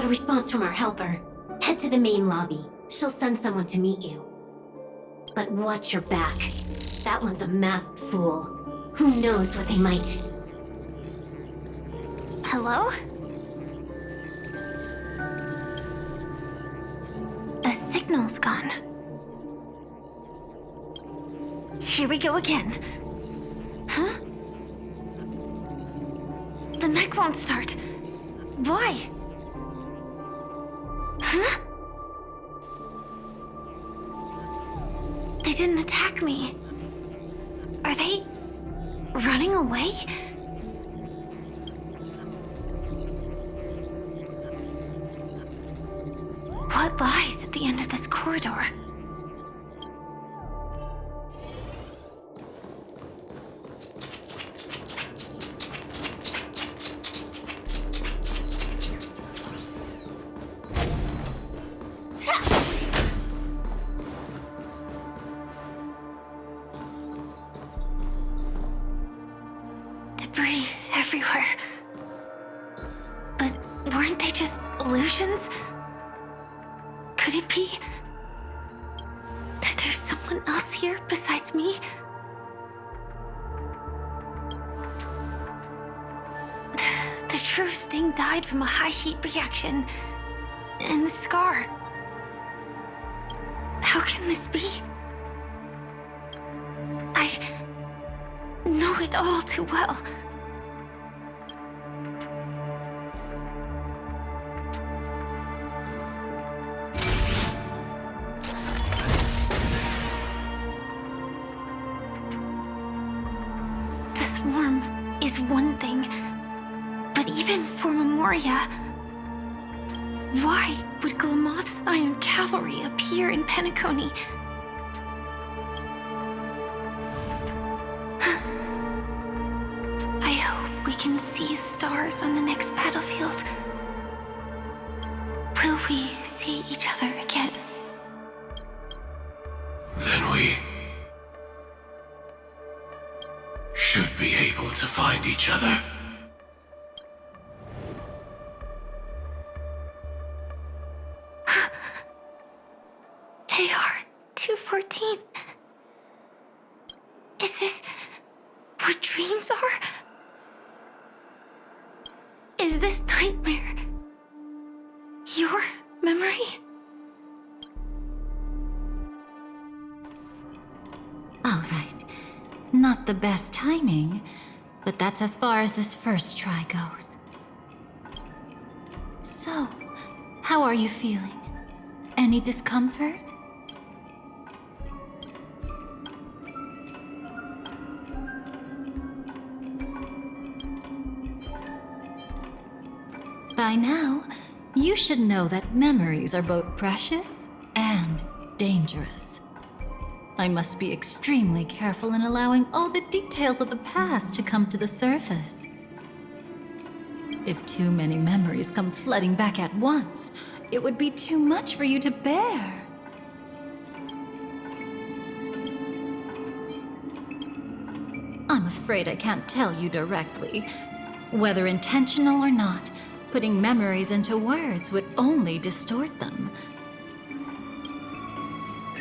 a response from our helper. Head to the main lobby. She'll send someone to meet you. But watch your back. That one's a masked fool. Who knows what they might... Hello? The signal's gone. Here we go again. Huh? The mech won't start. Why? Huh? They didn't attack me. Are they running away? What lies at the end of this corridor? Debris everywhere. But weren't they just illusions? Could it be that there's someone else here besides me? The true Sting died from a high heat reaction, and the scar. How can this be? I know it all too well. The swarm is one thing, but even for Memoria, why would Glamoth's Iron Cavalry appear in Penacony? I hope we can see the stars on the next battlefield. Will we see each other again? Then we should be able to find each other. AR-214. Is this what dreams are? Is this nightmare your memory? All right. Not the best timing, but that's as far as this first try goes. So, how are you feeling? Any discomfort? By now, you should know that memories are both precious and dangerous. I must be extremely careful in allowing all the details of the past to come to the surface. If too many memories come flooding back at once, it would be too much for you to bear. I'm afraid I can't tell you directly. Whether intentional or not, putting memories into words would only distort them.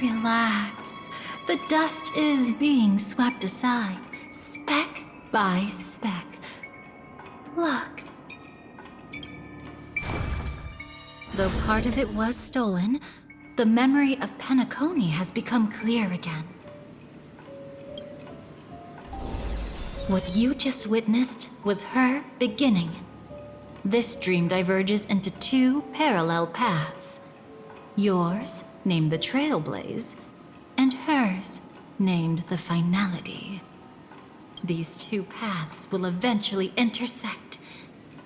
Relax. The dust is being swept aside, speck by speck. Look. Though part of it was stolen, the memory of Penacony has become clear again. What you just witnessed was her beginning. This dream diverges into two parallel paths. Yours, named the Trailblaze, and hers, named the Finality. These two paths will eventually intersect,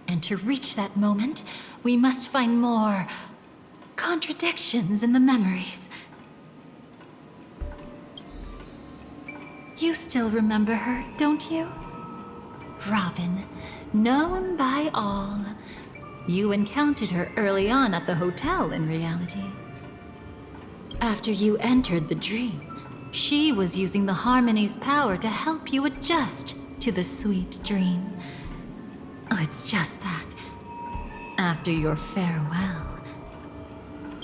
and to reach that moment, we must find more contradictions in the memories. You still remember her, don't you? Robin, known by all. You encountered her early on at the hotel in reality. After you entered the dream, she was using the Harmony's power to help you adjust to the sweet dream. Oh, it's just that. After your farewell,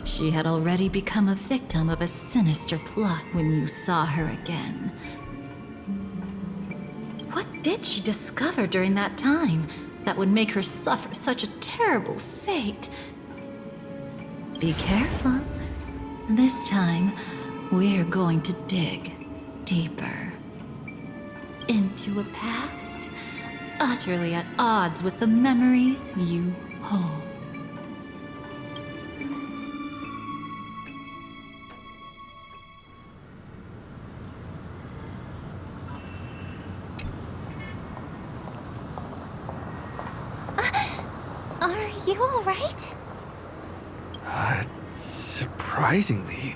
she had already become a victim of a sinister plot when you saw her again. What did she discover during that time that would make her suffer such a terrible fate? Be careful. This time, we're going to dig deeper into a past utterly at odds with the memories you hold. Are you all right? Surprisingly,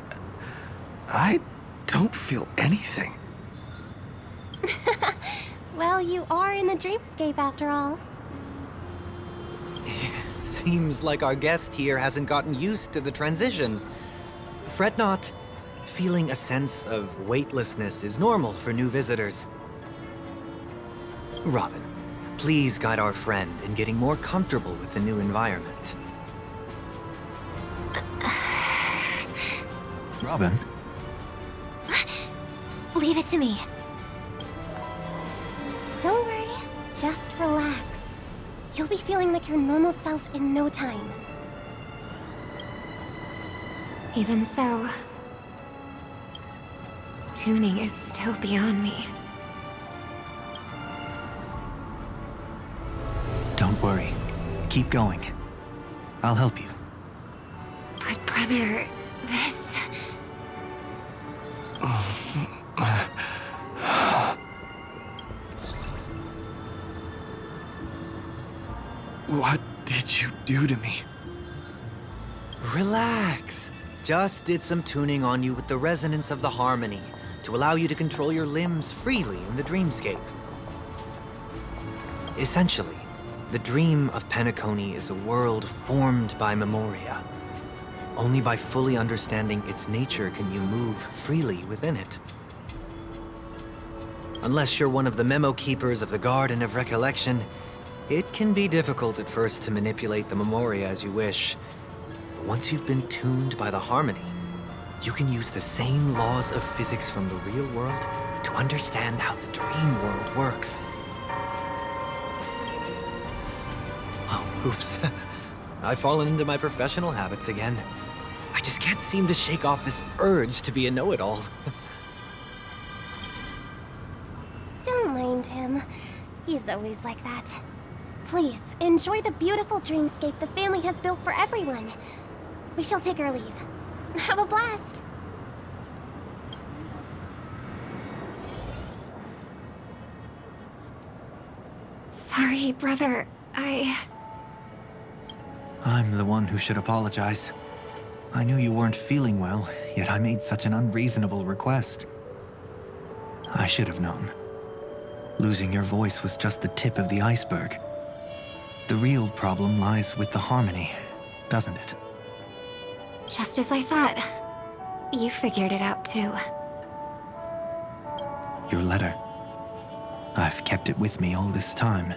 I don't feel anything. Well, you are in the dreamscape after all. Seems like our guest here hasn't gotten used to the transition. Fret not. Feeling a sense of weightlessness is normal for new visitors. Robin, please guide our friend in getting more comfortable with the new environment. Robin? Leave it to me. Don't worry, just relax. You'll be feeling like your normal self in no time. Even so, tuning is still beyond me. Don't worry. Keep going. I'll help you. But brother, this... What did you do to me? Relax. Just did some tuning on you with the resonance of the harmony to allow you to control your limbs freely in the dreamscape. Essentially, the dream of Penacony is a world formed by memoria. Only by fully understanding its nature can you move freely within it. Unless you're one of the memo keepers of the Garden of Recollection, it can be difficult at first to manipulate the memoria as you wish. But once you've been tuned by the harmony, you can use the same laws of physics from the real world to understand how the dream world works. Oh, oops. I've fallen into my professional habits again. I just can't seem to shake off this urge to be a know-it-all. Don't mind him. He's always like that. Please, enjoy the beautiful dreamscape the family has built for everyone. We shall take our leave. Have a blast! Sorry, brother. I'm the one who should apologize. I knew you weren't feeling well, yet I made such an unreasonable request. I should have known. Losing your voice was just the tip of the iceberg. The real problem lies with the harmony, doesn't it? Just as I thought. You figured it out too. Your letter. I've kept it with me all this time.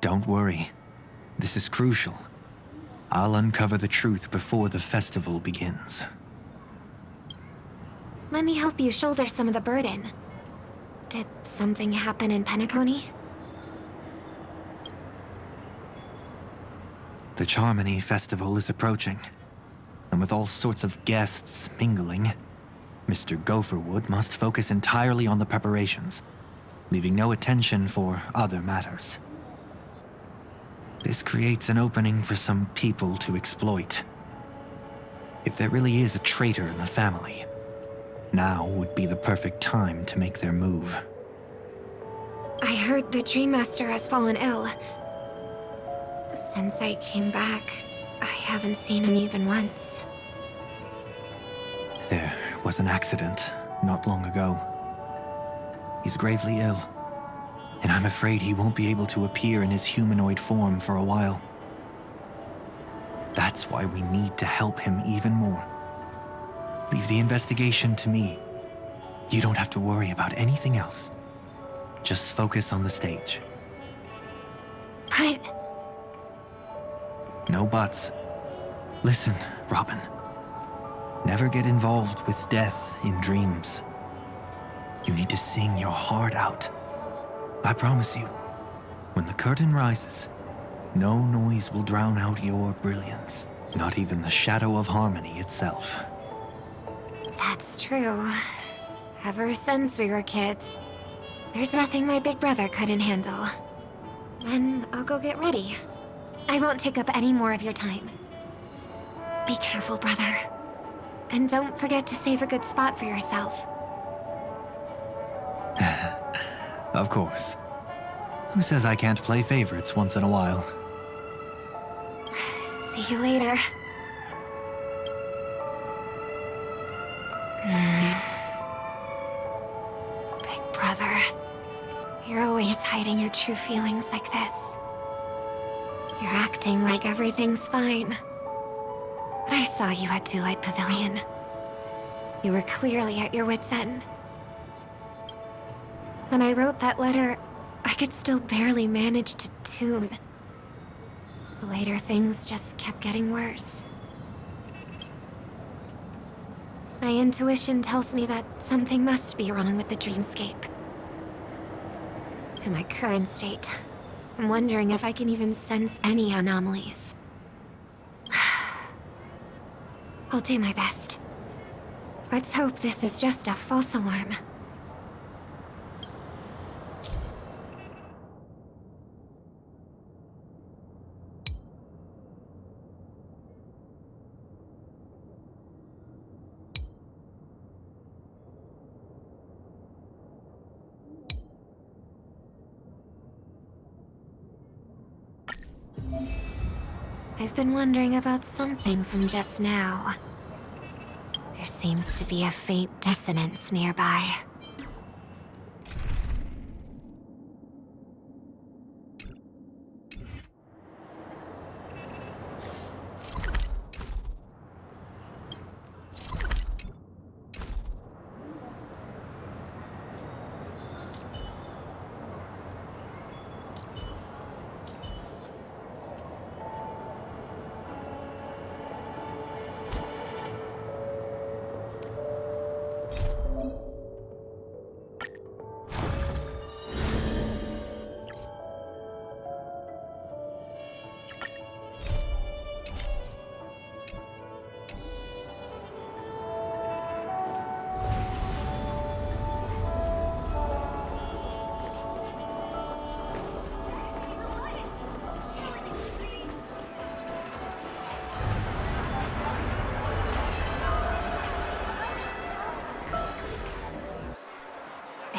Don't worry. This is crucial. I'll uncover the truth before the festival begins. Let me help you shoulder some of the burden. Did something happen in Penacony? The Charmony Festival is approaching, and with all sorts of guests mingling, Mr. Gopherwood must focus entirely on the preparations, leaving no attention for other matters. This creates an opening for some people to exploit. If there really is a traitor in the family, now would be the perfect time to make their move. I heard the Dream Master has fallen ill. Since I came back, I haven't seen him even once. There was an accident not long ago. He's gravely ill, and I'm afraid he won't be able to appear in his humanoid form for a while. That's why we need to help him even more. Leave the investigation to me. You don't have to worry about anything else. Just focus on the stage. But... No buts. Listen, Robin. Never get involved with death in dreams. You need to sing your heart out. I promise you, when the curtain rises, no noise will drown out your brilliance. Not even the shadow of harmony itself. that's true. Ever since we were kids, there's nothing my big brother couldn't handle. Then I'll go get ready. I won't take up any more of your time. Be careful, brother. And don't forget to save a good spot for yourself. Of course. Who says I can't play favorites once in a while? See you later. Big brother, you're always hiding your true feelings like this. You're acting like everything's fine. But I saw you at Daylight Pavilion. You were clearly at your wit's end. When I wrote that letter, I could still barely manage to tune. Later, things just kept getting worse. My intuition tells me that something must be wrong with the dreamscape. In my current state, I'm wondering if I can even sense any anomalies. I'll do my best. Let's hope this is just a false alarm. I've been wondering about something from just now. There seems to be a faint dissonance nearby.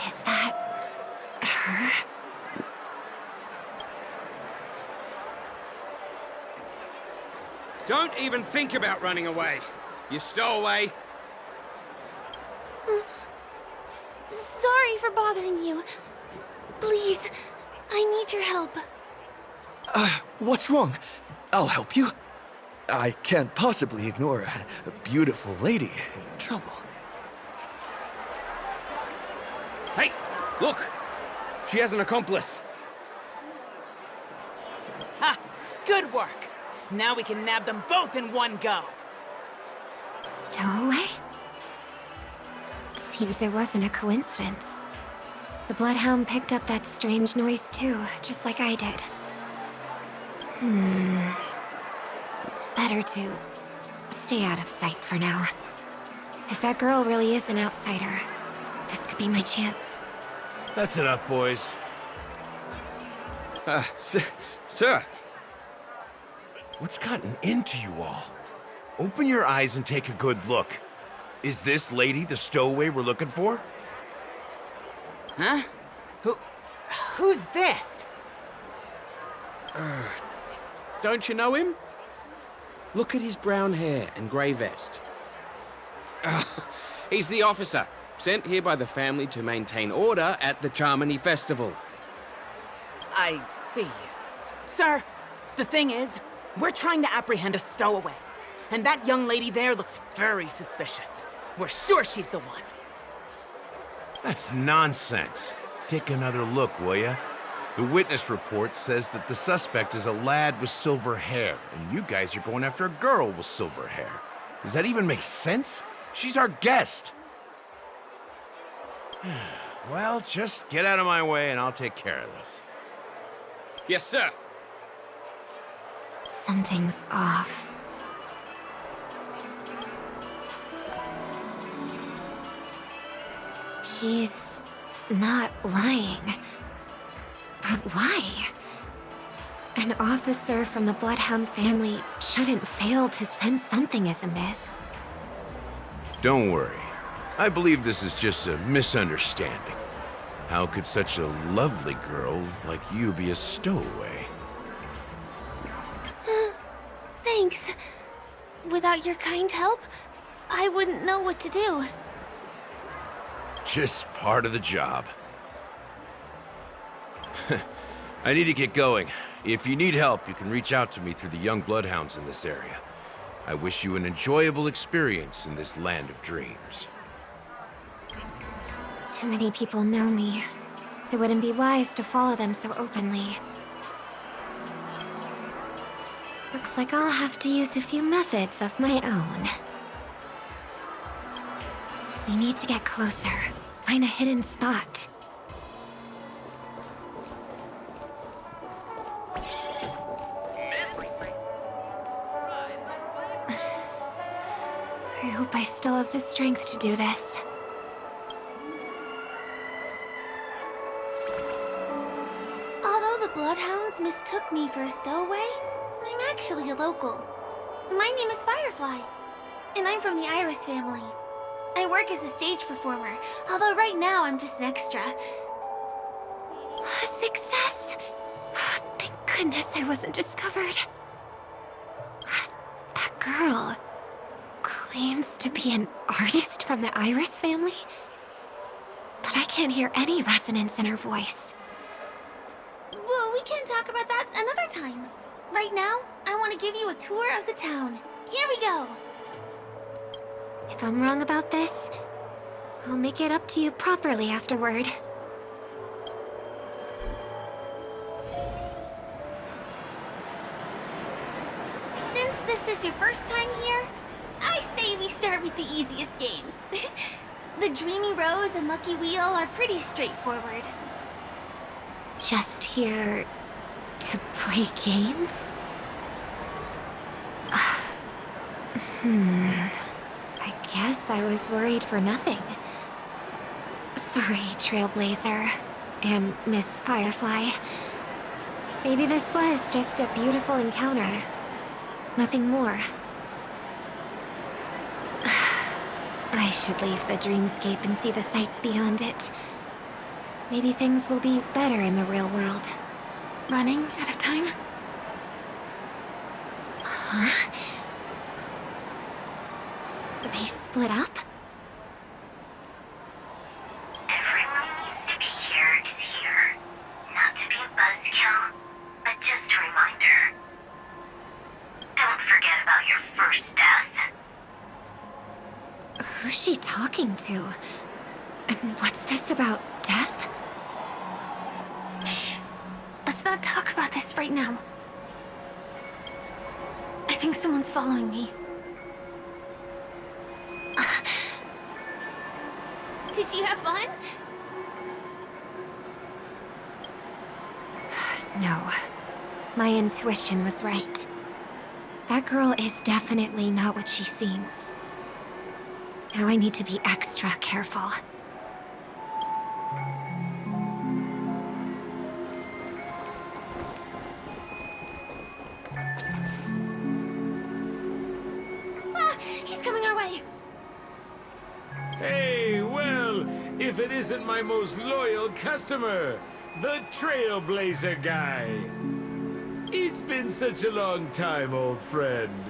Is that her? Don't even think about running away. You stowaway. Sorry for bothering you. Please, I need your help. What's wrong? I'll help you. I can't possibly ignore a beautiful lady in trouble. Hey, look! She has an accomplice. Good work. Now we can nab them both in one go. Stowaway? Seems it wasn't a coincidence. The Bloodhound picked up that strange noise too, just like I did. Better to stay out of sight for now. If that girl really is an outsider, this could be my chance. That's enough, boys. Sir. What's gotten into you all? Open your eyes and take a good look. Is this lady the stowaway we're looking for? Huh? Who's this? Don't you know him? Look at his brown hair and grey vest. He's the officer, sent here by the family to maintain order at the Charmony Festival. I see. Sir, the thing is, we're trying to apprehend a stowaway. And that young lady there looks very suspicious. We're sure she's the one. That's nonsense. Take another look, will ya? The witness report says that the suspect is a lad with silver hair, and you guys are going after a girl with silver hair. Does that even make sense? She's our guest. Well, just get out of my way and I'll take care of this. Yes, sir. Something's off. He's not lying. But why? An officer from the Bloodhound family shouldn't fail to sense something is amiss. Don't worry. I believe this is just a misunderstanding. How could such a lovely girl like you be a stowaway? Thanks. Without your kind help, I wouldn't know what to do. Just part of the job. I need to get going. If you need help, you can reach out to me through the young bloodhounds in this area. I wish you an enjoyable experience in this land of dreams. Too many people know me. It wouldn't be wise to follow them so openly. Looks like I'll have to use a few methods of my own. We need to get closer. Find a hidden spot. I hope I still have the strength to do this. Although the Bloodhounds mistook me for a stowaway, I'm actually a local. My name is Firefly, and I'm from the Iris family. I work as a stage performer, although right now I'm just an extra. Success! Thank goodness I wasn't discovered. That girl claims to be an artist from the Iris family, but I can't hear any resonance in her voice. Well, we can talk about that another time. Right now, I want to give you a tour of the town. Here we go. If I'm wrong about this, I'll make it up to you properly afterward. Since this is your first time here, I say we start with the easiest games. The Dreamy Rose and Lucky Wheel are pretty straightforward. Just here to play games? I guess I was worried for nothing. Sorry, Trailblazer and Miss Firefly. Maybe this was just a beautiful encounter. Nothing more. I should leave the dreamscape and see the sights beyond it. Maybe things will be better in the real world. Running out of time? Huh? They split up? Everyone needs to be here is here. Not to be a buzzkill, but just a reminder. Don't forget about your first death. Who's she talking to? And what's this about death? Shh. Let's not talk about this right now. think someone's following me. Did you have fun? No. My intuition was right. That girl is definitely not what she seems. Now I need to be extra careful. Ah! He's coming our way! Hey, well, if it isn't my most loyal customer, the Trailblazer guy. It's been such a long time, old friend.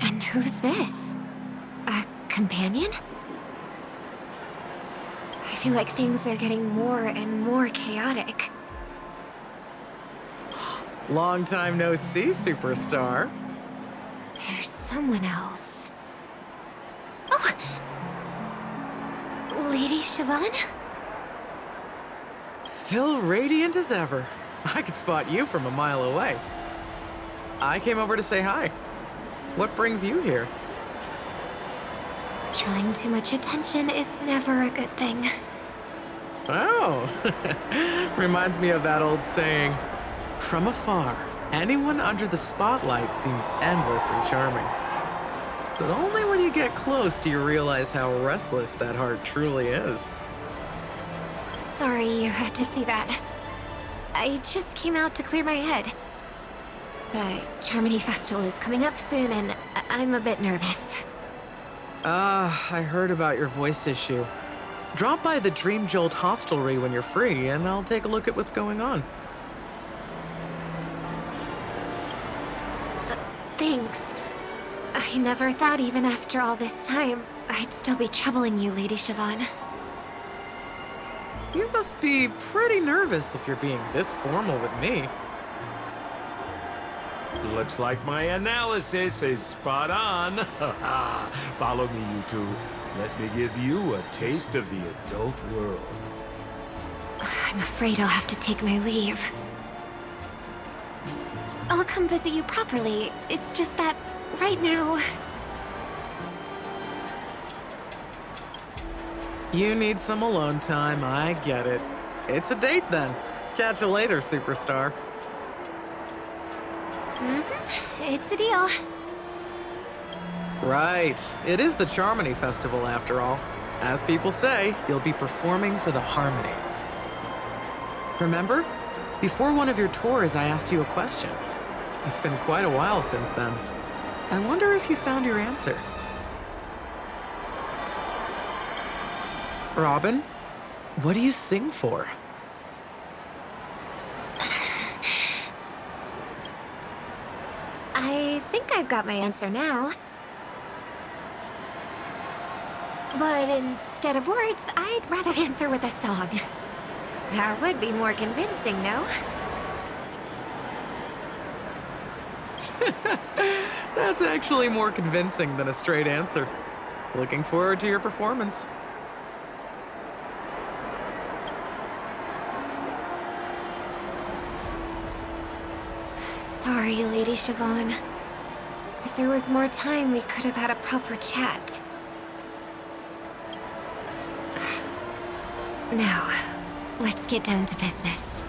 And who's this? A companion? I feel like things are getting more and more chaotic. Long time no see, superstar. There's someone else. Oh! Lady Siobhan? Still radiant as ever. I could spot you from a mile away. I came over to say hi. What brings you here? Drawing too much attention is never a good thing. Oh, reminds me of that old saying, from afar, anyone under the spotlight seems endlessly charming. But only when you get close do you realize how restless that heart truly is. Sorry you had to see that. I just came out to clear my head. The Charmony Festival is coming up soon, and I'm a bit nervous. I heard about your voice issue. Drop by the Dream Jolt hostelry when you're free, and I'll take a look at what's going on. Thanks. I never thought even after all this time, I'd still be troubling you, Lady Siobhan. You must be pretty nervous if you're being this formal with me. Looks like my analysis is spot on. Follow me, you two. Let me give you a taste of the adult world. I'm afraid I'll have to take my leave. I'll come visit you properly. It's just that, right now... You need some alone time, I get it. It's a date then. Catch you later, superstar. It's a deal. Right. It is the Charmony Festival after all. As people say, you'll be performing for the Harmony. Remember? Before one of your tours, I asked you a question. It's been quite a while since then. I wonder if you found your answer. Robin, what do you sing for? I think I've got my answer now. But instead of words, I'd rather answer with a song. That would be more convincing, no? That's actually more convincing than a straight answer. Looking forward to your performance. Sorry, Lady Siobhan. If there was more time, we could have had a proper chat. Now, let's get down to business.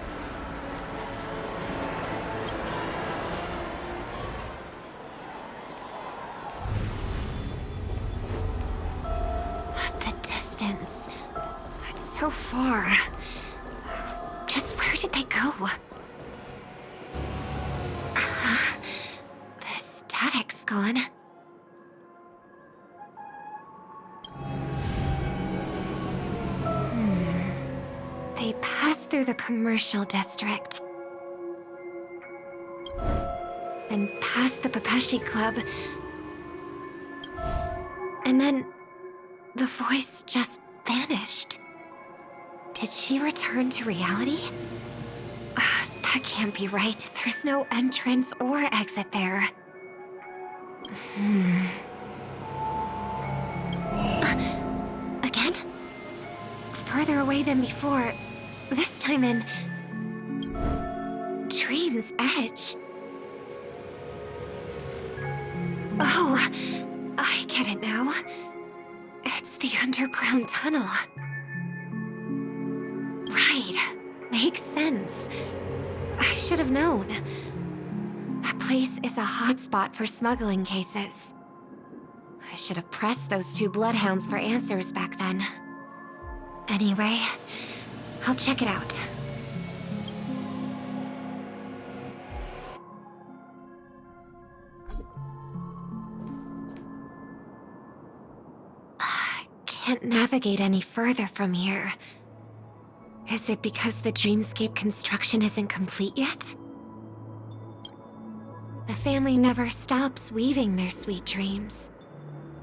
The distance. It's so far. Just where did they go? The static's gone. They passed through the commercial district. And past the Papashi Club. And then the voice just vanished. Did she return to reality? That can't be right. There's no entrance or exit there. Again? Further away than before. This time in... Dream's Edge. Oh, I get it now. It's the underground tunnel. Right. Makes sense. I should have known. That place is a hotspot for smuggling cases. I should have pressed those two bloodhounds for answers back then. Anyway, I'll check it out. Can't navigate any further from here. Is it because the dreamscape construction isn't complete yet? The family never stops weaving their sweet dreams.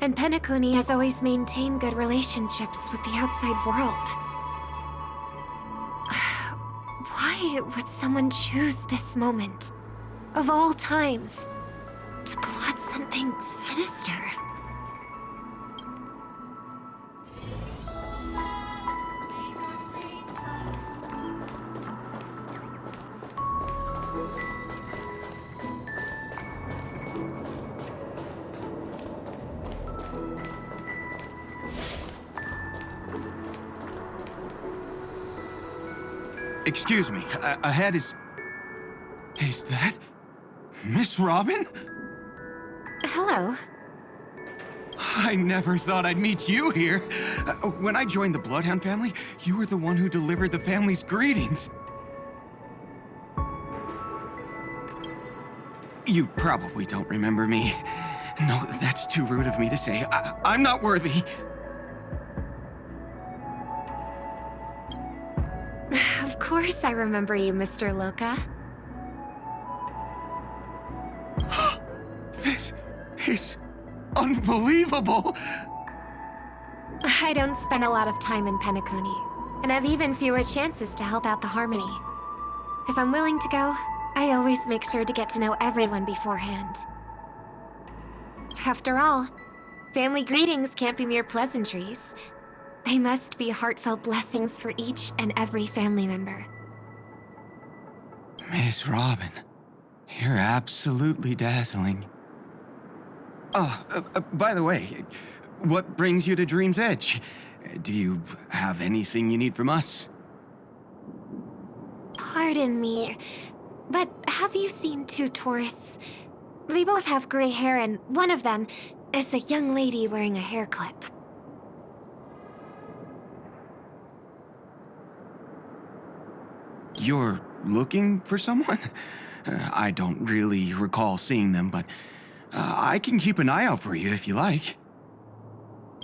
And Penacony has always maintained good relationships with the outside world. Why would someone choose this moment, of all times, to plot something sinister? Excuse me, ahead is... Is that... Miss Robin? Hello. I never thought I'd meet you here. When I joined the Bloodhound family, you were the one who delivered the family's greetings. You probably don't remember me. No, that's too rude of me to say. I'm not worthy. Of course I remember you, Mr. Loka. This is unbelievable! I don't spend a lot of time in Penacony, and have even fewer chances to help out the Harmony. If I'm willing to go, I always make sure to get to know everyone beforehand. After all, family greetings can't be mere pleasantries. They must be heartfelt blessings for each and every family member. Miss Robin, you're absolutely dazzling. Oh, by the way, what brings you to Dream's Edge? Do you have anything you need from us? Pardon me, but have you seen two tourists? They both have gray hair, and one of them is a young lady wearing a hair clip. You're looking for someone? I don't really recall seeing them, but I can keep an eye out for you if you like.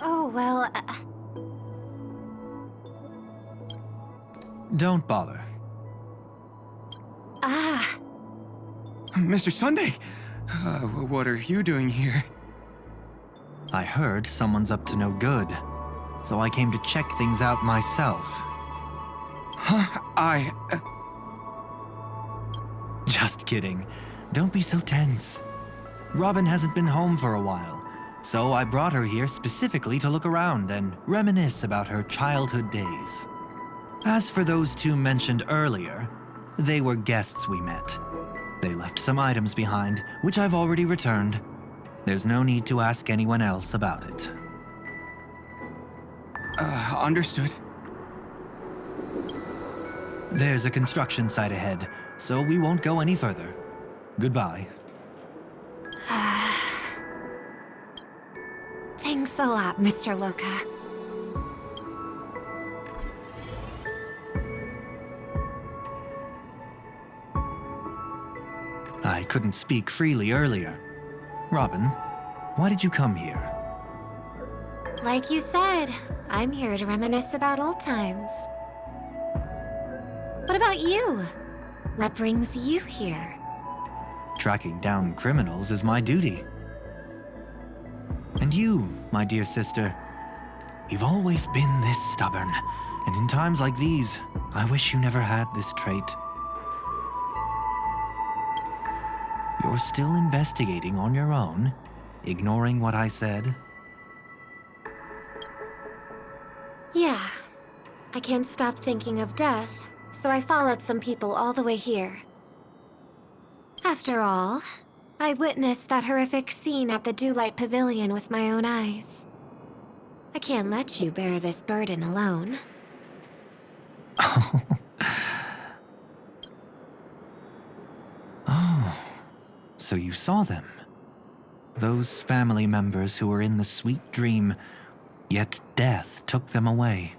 Oh, well, Don't bother. Mr. Sunday, what are you doing here? I heard someone's up to no good, so I came to check things out myself. Huh? Just kidding. Don't be so tense. Robin hasn't been home for a while, so I brought her here specifically to look around and reminisce about her childhood days. As for those two mentioned earlier, they were guests we met. They left some items behind, which I've already returned. There's no need to ask anyone else about it. Understood. There's a construction site ahead, so we won't go any further. Goodbye. Thanks a lot, Mr. Loka. I couldn't speak freely earlier. Robin, why did you come here? Like you said, I'm here to reminisce about old times. What about you? What brings you here? Tracking down criminals is my duty. And you, my dear sister, you've always been this stubborn, and in times like these, I wish you never had this trait. You're still investigating on your own, ignoring what I said? Yeah. I can't stop thinking of death, so I followed some people all the way here. After all, I witnessed that horrific scene at the Dewlight Pavilion with my own eyes. I can't let you bear this burden alone. Oh, so you saw them. Those family members who were in the sweet dream, yet death took them away.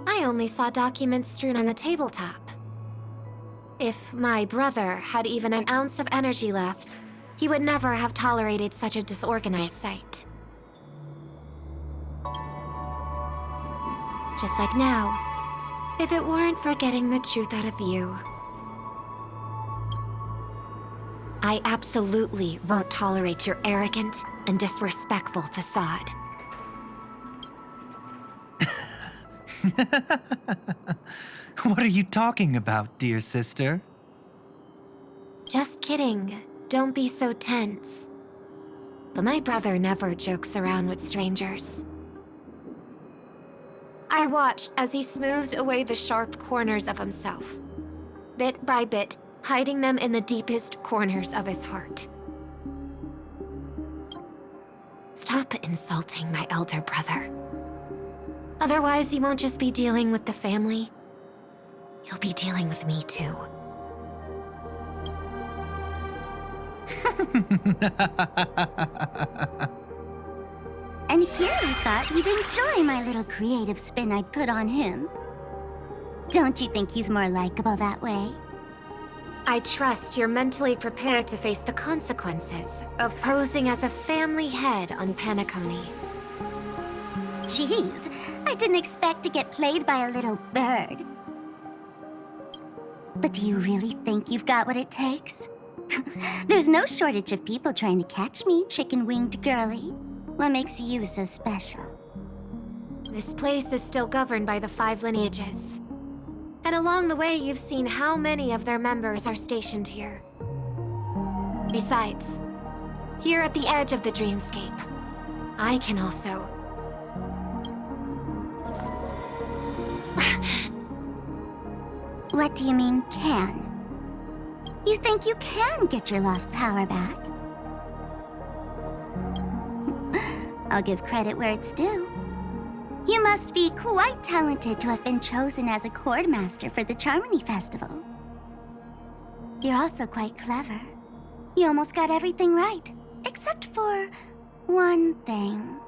I only saw documents strewn on the tabletop. If my brother had even an ounce of energy left, he would never have tolerated such a disorganized sight. Just like now, if it weren't for getting the truth out of you. I absolutely won't tolerate your arrogant and disrespectful facade. What are you talking about, dear sister? Just kidding. Don't be so tense. But my brother never jokes around with strangers. I watched as he smoothed away the sharp corners of himself, bit by bit, hiding them in the deepest corners of his heart. Stop insulting my elder brother. Otherwise, you won't just be dealing with the family. You'll be dealing with me, too. And here I thought you'd enjoy my little creative spin I'd put on him. Don't you think he's more likable that way? I trust you're mentally prepared to face the consequences of posing as a family head on Penacony. Jeez, I didn't expect to get played by a little bird. But do you really think you've got what it takes? There's no shortage of people trying to catch me, chicken-winged girlie. What makes you so special? This place is still governed by the 5 lineages. And along the way, you've seen how many of their members are stationed here. Besides, here at the edge of the dreamscape, I can also... What do you mean, can? You think you can get your lost power back? I'll give credit where it's due. You must be quite talented to have been chosen as a chord master for the Charmony Festival. You're also quite clever. You almost got everything right, except for one thing.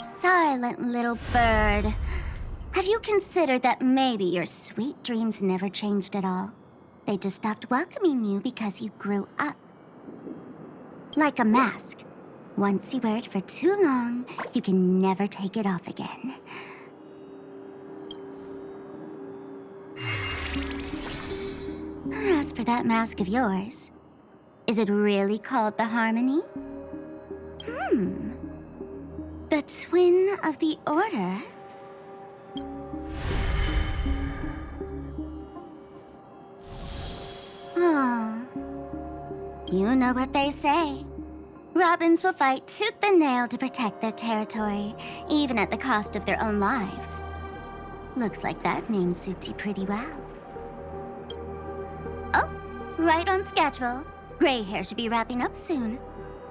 Silent little bird. Have you considered that maybe your sweet dreams never changed at all? They just stopped welcoming you because you grew up. Like a mask. Once you wear it for too long, you can never take it off again. As for that mask of yours, is it really called the Harmony? The Twin of the Order? Oh. You know what they say. Robins will fight tooth and nail to protect their territory, even at the cost of their own lives. Looks like that name suits you pretty well. Oh, right on schedule. Gray hair should be wrapping up soon.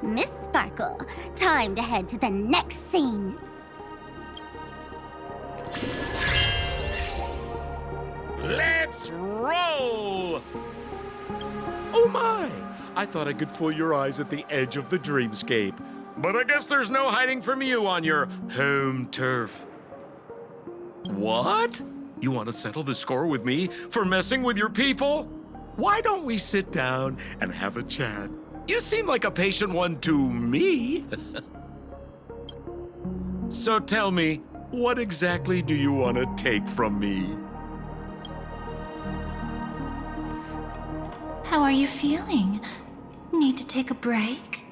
Miss Sparkle, time to head to the next scene. Let's roll! Oh my! I thought I could fool your eyes at the edge of the dreamscape. But I guess there's no hiding from you on your home turf. What? You want to settle the score with me for messing with your people? Why don't we sit down and have a chat? You seem like a patient one to me. So tell me, what exactly do you want to take from me? How are you feeling? Need to take a break?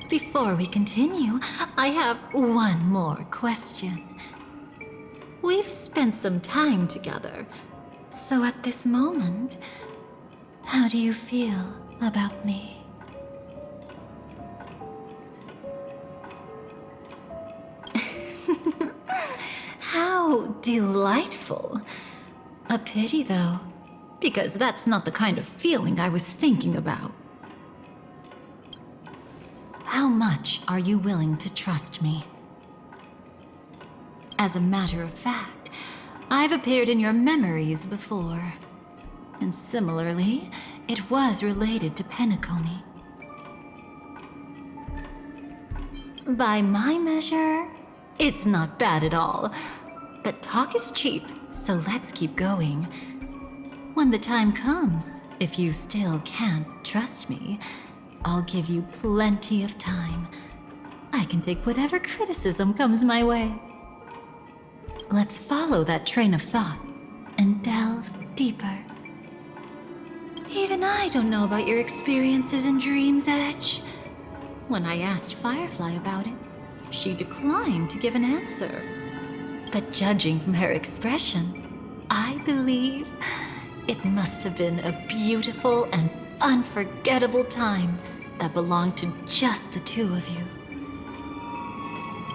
Before we continue, I have one more question. We've spent some time together, so at this moment, how do you feel about me? How delightful. A pity, though, because that's not the kind of feeling I was thinking about. How much are you willing to trust me? As a matter of fact, I've appeared in your memories before. And similarly, it was related to Penacony. By my measure, it's not bad at all. But talk is cheap, so let's keep going. When the time comes, if you still can't trust me, I'll give you plenty of time. I can take whatever criticism comes my way. Let's follow that train of thought and delve deeper. Even I don't know about your experiences in Dream's Edge. When I asked Firefly about it, she declined to give an answer. But judging from her expression, I believe it must have been a beautiful and unforgettable time that belonged to just the two of you.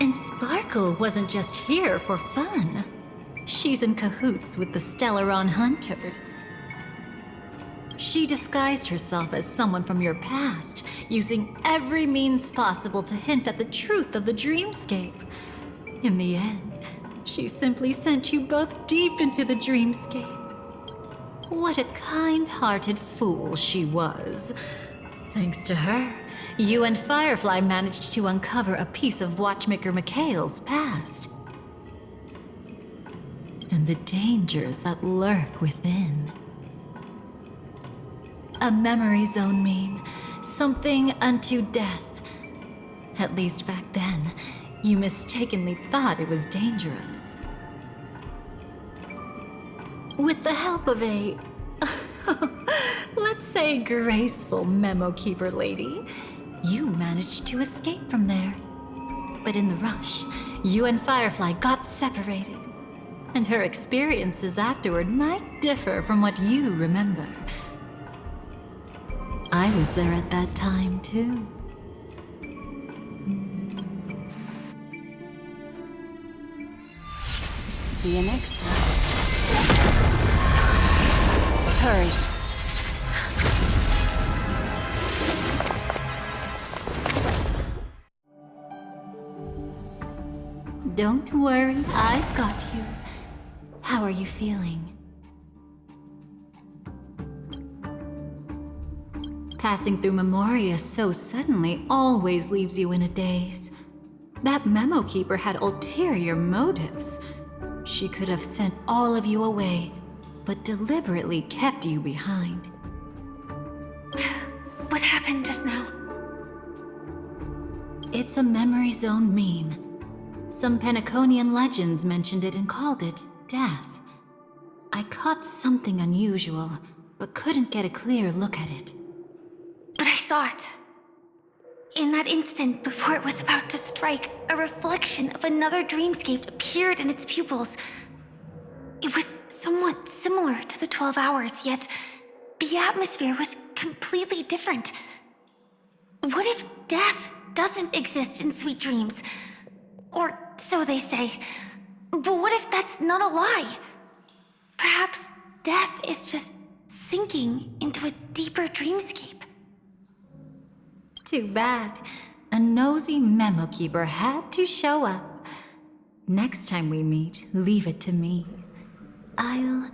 And Sparkle wasn't just here for fun. She's in cahoots with the Stellaron Hunters. She disguised herself as someone from your past, using every means possible to hint at the truth of the dreamscape. In the end, she simply sent you both deep into the dreamscape. What a kind-hearted fool she was. Thanks to her, you and Firefly managed to uncover a piece of Watchmaker Mikhail's past. And the dangers that lurk within. A memory zone meme, something unto death. At least back then, you mistakenly thought it was dangerous. With the help of a, let's say, graceful memo keeper lady, you managed to escape from there. But in the rush, you and Firefly got separated. And her experiences afterward might differ from what you remember. I was there at that time, too. See you next time. Hurry. Don't worry, I've got you. How are you feeling? Passing through Memoria so suddenly always leaves you in a daze. That memo keeper had ulterior motives. She could have sent all of you away, but deliberately kept you behind. What happened just now? It's a memory zone meme. Some Penaconian legends mentioned it and called it death. I caught something unusual, but couldn't get a clear look at it. But I saw it. In that instant, before it was about to strike, a reflection of another dreamscape appeared in its pupils. It was somewhat similar to the 12 hours, yet the atmosphere was completely different. What if death doesn't exist in sweet dreams? Or so they say. But what if that's not a lie? Perhaps death is just sinking into a deeper dreamscape. Too bad. A nosy memo keeper had to show up. Next time we meet, leave it to me. I'll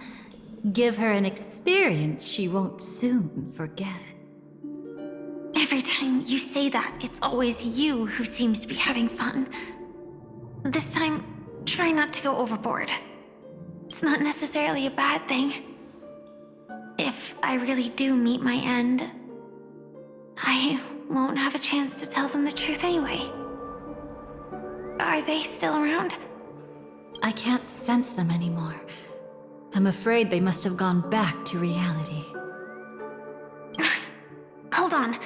give her an experience she won't soon forget. Every time you say that, it's always you who seems to be having fun. This time, try not to go overboard. It's not necessarily a bad thing. If I really do meet my end, I won't have a chance to tell them the truth anyway. Are they still around? I can't sense them anymore. I'm afraid they must have gone back to reality. Hold on.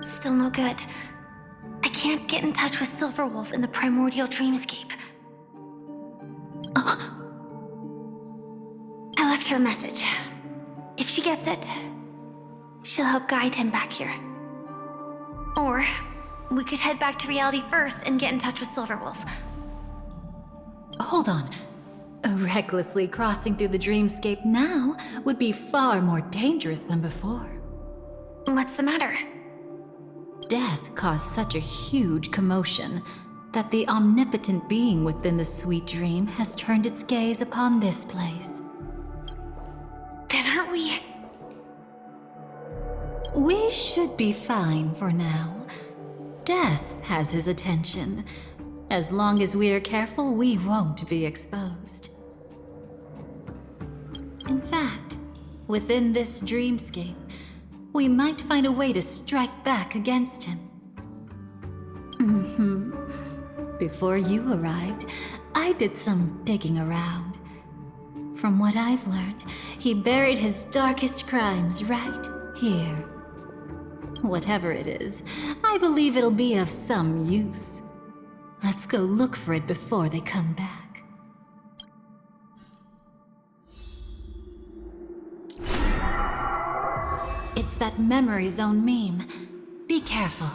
Still no good. I can't get in touch with Silverwolf in the primordial dreamscape. I left her a message. If she gets it, she'll help guide him back here. Or We could head back to reality first and get in touch with Silverwolf. Hold on. Recklessly crossing through the dreamscape now would be far more dangerous than before. What's the matter? Death caused such a huge commotion that the omnipotent being within the sweet dream has turned its gaze upon this place. Then aren't we... We should be fine for now. Death has his attention. As long as we are careful, we won't be exposed. In fact, within this dreamscape, we might find a way to strike back against him. Before you arrived, I did some digging around. From what I've learned, he buried his darkest crimes right here. Whatever it is, I believe it'll be of some use. Let's go look for it before they come back. It's that memory zone meme. Be careful.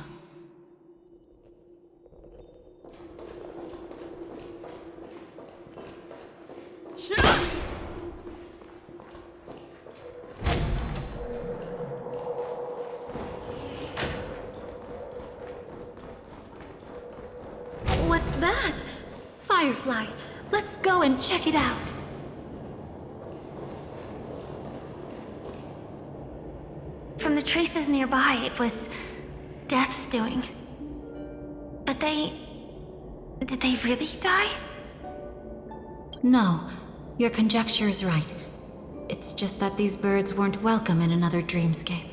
What's that? Firefly, let's go and check it out. From the traces nearby, it was Death's doing. But they... did they really die? No, your conjecture is right. It's just that these birds weren't welcome in another dreamscape.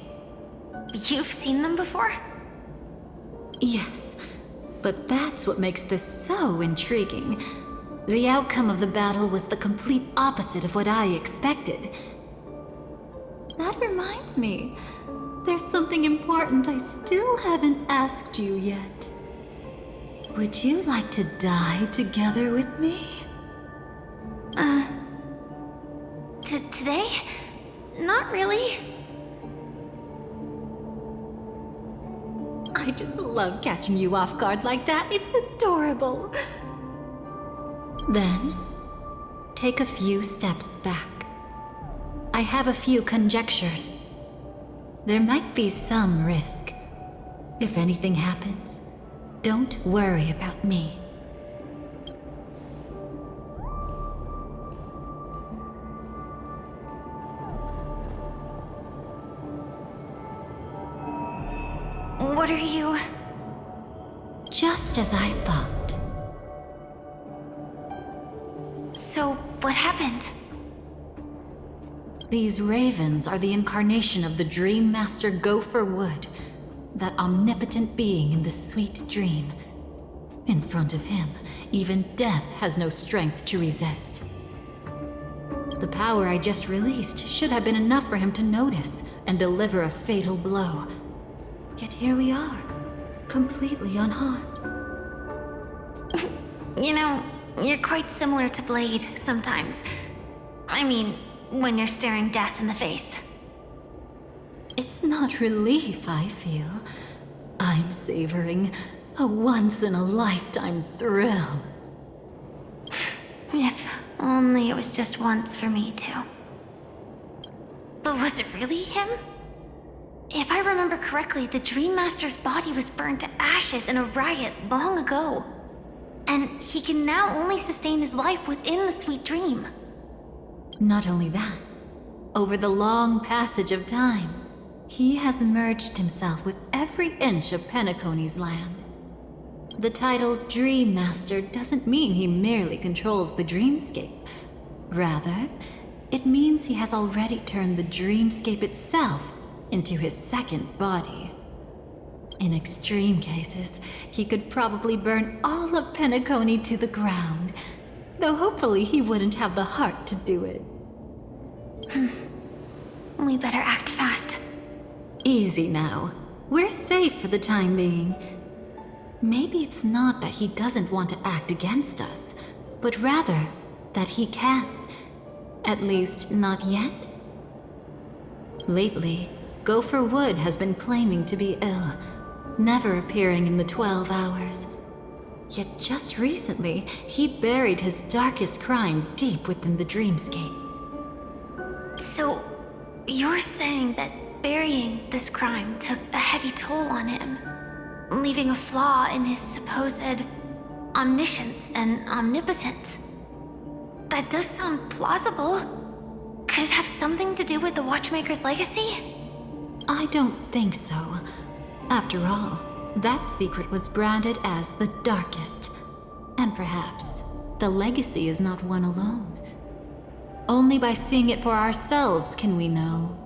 You've seen them before? Yes, but that's what makes this so intriguing. The outcome of the battle was the complete opposite of what I expected. That reminds me, there's something important I still haven't asked you yet. Would you like to die together with me? Today? Not really. I just love catching you off guard like that. It's adorable. Then, take a few steps back. I have a few conjectures. There might be some risk. If anything happens, don't worry about me. What are you... Just as I thought. So, what happened? These ravens are the incarnation of the Dream Master Gopher Wood, that omnipotent being in the sweet dream. In front of him, even death has no strength to resist. The power I just released should have been enough for him to notice and deliver a fatal blow. Yet here we are, completely unharmed. You know, you're quite similar to Blade sometimes. I mean, when you're staring death in the face. It's not relief I feel. I'm savoring a once-in-a-lifetime thrill. If only it was just once for me too. But was it really him? If I remember correctly, the Dream Master's body was burned to ashes in a riot long ago. And he can now only sustain his life within the sweet dream. Not only that, over the long passage of time, he has merged himself with every inch of Penacony's land. The title Dream Master doesn't mean he merely controls the dreamscape. Rather, it means he has already turned the dreamscape itself into his second body. In extreme cases, he could probably burn all of Penacony to the ground, though hopefully he wouldn't have the heart to do it. We better act fast. Easy now. We're safe for the time being. Maybe it's not that he doesn't want to act against us, but rather that he can't. At least, not yet. Lately, Gopher Wood has been claiming to be ill, never appearing in the 12 hours. Yet just recently, he buried his darkest crime deep within the dreamscape. So, you're saying that burying this crime took a heavy toll on him, leaving a flaw in his supposed omniscience and omnipotence? That does sound plausible. Could it have something to do with the Watchmaker's legacy? I don't think so. After all, that secret was branded as the darkest. And perhaps the legacy is not one alone. Only by seeing it for ourselves can we know